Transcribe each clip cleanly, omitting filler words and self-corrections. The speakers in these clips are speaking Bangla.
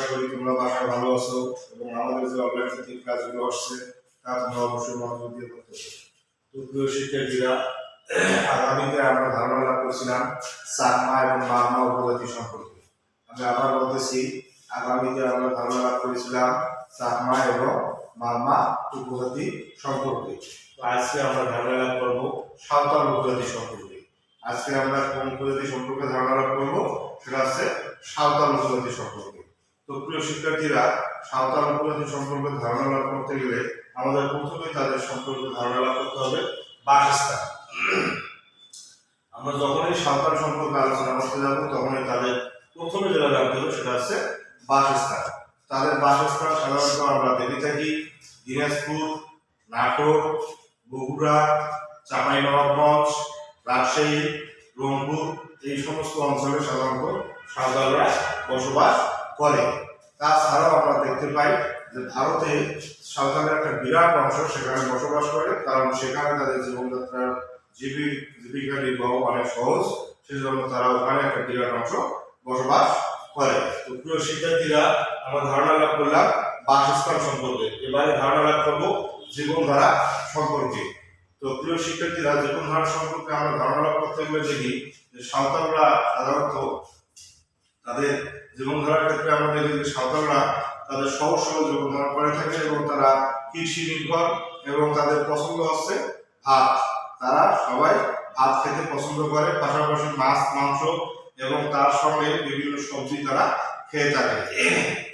করি তোমরা বাসায় ভালো আছো এবং আমাদের যে অনলাইন ভিত্তিক ক্লাসগুলো আসছে তা তোমরা অবশ্যই মনোযোগ দিয়ে করতেছো। তো প্রিয় শিক্ষার্থীরা, আগামীতে আমরা ধারণা লাভ করছিলাম চাকমা এবং মারমা উপজাতি সম্পর্কে। আমি আবার বলতেছি, আগামীতে আমরা ধারণা লাভ করেছিলাম চাকমা এবং মারমা উপজাতি সম্পর্কে। তো আজকে আমরা ধারণা লাভ করবো সাঁওতাল উপজাতি সম্পর্কে। আজকে আমরা কোন উপজাতি সম্পর্কে ধারণা লাভ করবো? সেটা হচ্ছে সাঁওতাল উপজাতি সম্পর্কে। তো প্রিয় শিক্ষার্থীরা, সাঁওতাল উপজাতি সম্পর্কে ধারণা লাভ করতে গেলে আমাদের প্রথমে তাদের সম্পর্কে ধারণা লাভ করতে হবে বাসস্থান। আমরা যখনই সাঁওতাল সম্পর্কে আলোচনা করতে যাবো তখনই তাদের প্রথমে যেটা জানতে হবে সেটা হচ্ছে বাসস্থান। তাদের বাসস্থান সাধারণত আমরা দেখে থাকি দিনাজপুর, নাটোর, বগুড়া, চাঁপাইনবাবগঞ্জ, রাজশাহী, রংপুর এই সমস্ত অঞ্চলে সাধারণত সাঁওতালরা বসবাস করে। তাছাড়াও আমরা দেখতে পাই যে ভারতে সাঁওতালের একটা বিরাট অংশ সেখানে বসবাস করে, কারণ সেখানে তাদের জীবনযাত্রার জীবিকা নির্বাহ অনেক সহজ, সেজন্য তারা ওখানে একটা বিরাট অংশ বসবাস করে। তো প্রিয় শিক্ষার্থীরা, আমরা ধারণা লাভ করলাম বাসস্থান সম্পর্কে। এবারে ধারণা লাভ করবো জীবনধারা সম্পর্কে। তো প্রিয় শিক্ষার্থীরা, জীবনধারা সম্পর্কে আমরা ধারণা লাভ করতে গেলে দেখি যে সাঁওতালরা সাধারণত তাদের জীবনধারার ক্ষেত্রে আমরা দেখি যে সাঁওতালরা তাদের সহজ সরল জীবনধারা করে থাকে এবং তারা কৃষি নির্ভর এবং তাদের পছন্দ হচ্ছে ভাত। তারা সবাই ভাত খেতে পছন্দ করে, পাশাপাশি মাছ, মাংস এবং তার সঙ্গে বিভিন্ন সবজি তারা খেয়ে থাকে।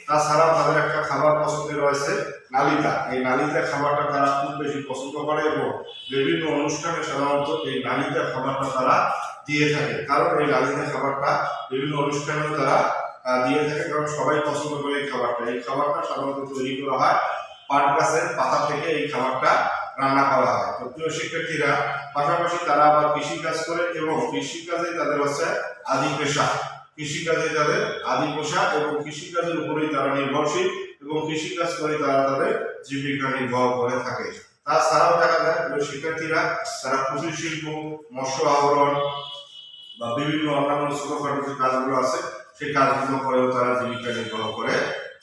তাছাড়াও তাদের একটা খাবার পছন্দের রয়েছে নালিতা। এই নালিতা খাবারটা তারা খুব বেশি পছন্দ করে এবং বিভিন্ন অনুষ্ঠানে সাধারণত এই নালিতা খাবারটা তারা দিয়ে থাকে, কারণ এই নালিতা খাবারটা বিভিন্ন অনুষ্ঠানেও তারা দিয়ে থাকে, কারণ সবাই পছন্দ করে এই খাবারটা। এই খাবারটা সাধারণত তৈরি করা হয় পাট গাছের পাতা থেকে, এই খাবারটা রান্না করা হয়। তো প্রিয় শিক্ষার্থীরা, পাশাপাশি তারা আবার কৃষিকাজ করে এবং কৃষিকাজে তাদের হচ্ছে আদি পেশা। কৃষিকাজে তাদের আদি পেশা এবং কৃষিকাজের উপরেই তারা নির্ভরশীল এবং কৃষিকাজ করে তারা তাদের জীবিকা নির্বাহ করে থাকে। তাছাড়াও দেখা যায় প্রিয় শিক্ষার্থীরা, তারা কুটির শিল্প, মৎস্য আহরণ বা বিভিন্ন অন্যান্য ছোটখাটো যে কাজগুলো আছে সেই কাজগুলো করেও তারা জীবিকা নির্বাহ করে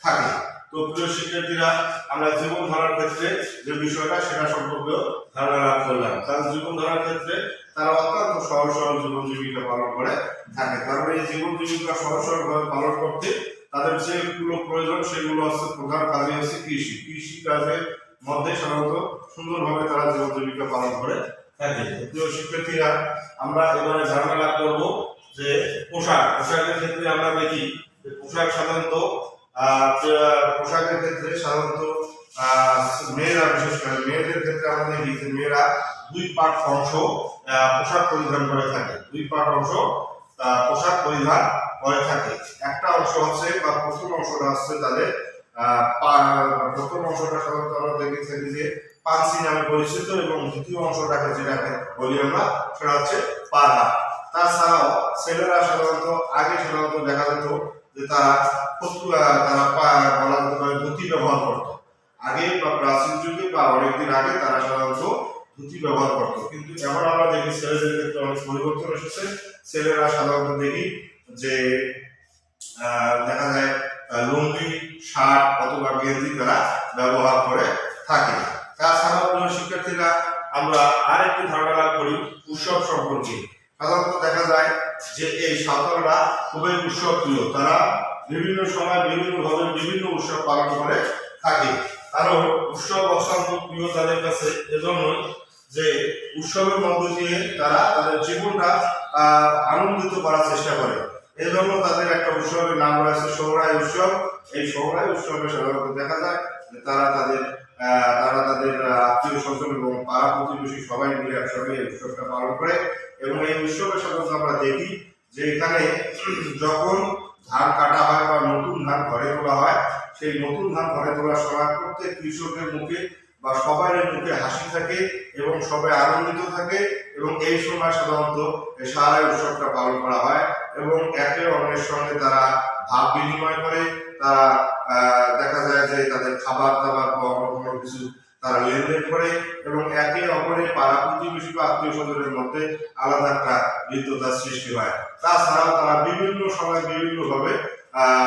থাকে। তো প্রিয় শিক্ষার্থীরা, আমরা জীবনধারার ক্ষেত্রে যে বিষয়টা সেটা সম্পর্কে ধারণা লাভ করলাম। তার জীবনধারার ক্ষেত্রে তারা অত্যন্ত সহজ সরল জীবন জীবিকা পালন করে থাকে, কারণ এই জীবন জীবিকা সহজ সরলভাবে পালন করতে তাদের যেগুলো প্রয়োজন সেগুলো হচ্ছে প্রধান কাজই হচ্ছে কৃষি। কৃষি কাজের মধ্যে সাধারণত সুন্দরভাবে তারা জীবন জীবিকা পালন করে থাকে। প্রিয় শিক্ষার্থীরা, আমরা এবারে ধারণা লাভ করবো যে পোশাকের ক্ষেত্রে আমরা দেখি যে পোশাকের ক্ষেত্রে সাধারণত মেয়েরা, বিশেষ করে মেয়েদের ক্ষেত্রে আমরা দেখি যে মেয়েরা দুই পাট অংশ পোশাক পরিধান করে থাকে। দুই পাট অংশ পোশাক পরিধান করে থাকে। একটা অংশ হচ্ছে বা প্রথম অংশটা হচ্ছে তাদের প্রথম অংশটা সাধারণত আমরা দেখে থাকি যে পাঞ্চি নামে পরিচিত এবং দ্বিতীয় অংশটাকে যেটাকে বলি আমরা সেটা হচ্ছে পাড়া। তাছাড়াও ছেলেরা সাধারণত দেখা যেত যে তারা বলা যেতে পারে ধুতি ব্যবহার করত। আগে বা প্রাচীন যুগে বা অনেকদিন আগে তারা সাধারণত ধুতি ব্যবহার করত, কিন্তু এখন আমরা দেখি ছেলেদের ক্ষেত্রে অনেক পরিবর্তন এসেছে। ছেলেরা সাধারণত দেখি যে দেখা যায় লুঙ্গি, শার্ট অথবা গেঞ্জি তারা ব্যবহার করে থাকে। তাছাড়াও শিক্ষার্থীরা, আমরা আরেকটি ধারণা লাভ করি উৎসব সম্পর্কে। সাধারণত দেখা যায় যে এই সাঁওতালরা খুবই উৎসব প্রিয়। তারা বিভিন্ন সময় বিভিন্নভাবে বিভিন্ন উৎসব পালন করে থাকে, কারণ উৎসব অত্যন্ত প্রিয় তাদের কাছে। এজন্যই যে উৎসবের মধ্য দিয়ে তারা তাদের জীবনটা আনন্দিত করার চেষ্টা করে। এজন্য তাদের একটা উৎসবের নাম রয়েছে সোহরাই উৎসব। এই সোহরাই উৎসবে সাধারণত দেখা যায় যে তারা তাদের আত্মীয় স্বজন এবং পাড়া প্রতিবেশী সবাই মিলে একসঙ্গে এই উৎসবটা পালন করে। এবং এই উৎসবের সাধারণত আমরা দেখি যে এখানে যখন ধান কাটা হয় বা নতুন ধান ঘরে তোলা হয়, সেই নতুন ধান ঘরে তোলার সময় প্রত্যেক কৃষকের মুখে বা সবাই মুখে হাসি থাকে এবং সবাই আনন্দিত থাকে এবং এই সময় সাধারণত সারা উৎসবটা পালন করা হয় এবং একে অন্যের সঙ্গে তারা ভাব বিনিময় করে। তারা দেখা যায় যে তাদের খাবার দাবার বা অন্য কোনো কিছু তারা লেনদেন করে এবং একে অপরের পাড়া প্রতিবেশী বা আত্মীয় স্বজনের মধ্যে আলাদা একটা হৃদ্যতার সৃষ্টি হয়। তাছাড়াও তারা বিভিন্ন সময় বিভিন্নভাবে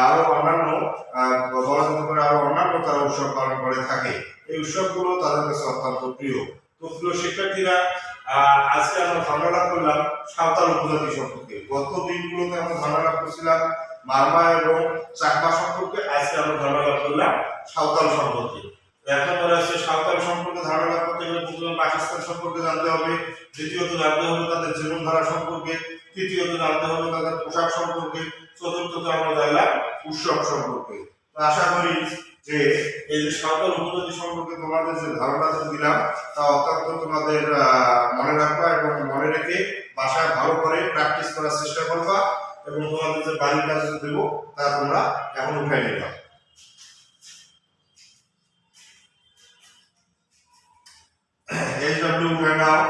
আরো অন্যান্য বলা যেতে পারে আরো অন্যান্য তারা উৎসব পালন করে থাকে। এই উৎসবগুলো তাদের কাছে অত্যন্ত প্রিয়। তো প্রিয় শিক্ষার্থীরা, আজকে আমরা ধারণা লাভ করলাম সাঁওতাল উপজাতি সম্পর্কে। গত দিনগুলোতে আমরা ধারণা লাভ করছিলাম মারমা এবং চাকমা সম্পর্কে, আজকে আমরা ধারণা লাভ করলাম সাঁওতাল সম্পর্কে। এক নম্বরে আছে সাঁওতাল সম্পর্কে ধারণা লাভ করতে গেলে প্রথমে পাকিস্তান সম্পর্কে জানতে হবে, দ্বিতীয়ত জানতে হবে তাদের জীবনধারা সম্পর্কে, তৃতীয়ত জানতে হবে তাদের পোশাক সম্পর্কে, চতুর্থত আমরা জানলাম উৎসব সম্পর্কে। তো আশা করি যে এই যে সাঁওতাল উপজাতি সম্পর্কে তোমাদের যে ধারণাটা দিলাম তা অত্যন্ত তোমাদের মনে রাখবা এবং মনে রেখে বাসায় ভালো করে প্র্যাকটিস করার চেষ্টা করবা এবং তোমাদের যে বাড়ির কাজ দেবো তা তোমরা এখন উঠাই নিবা। HW উঠে নাও।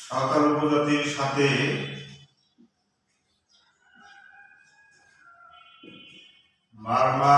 সাঁওতাল উপজাতির সাথে মারমা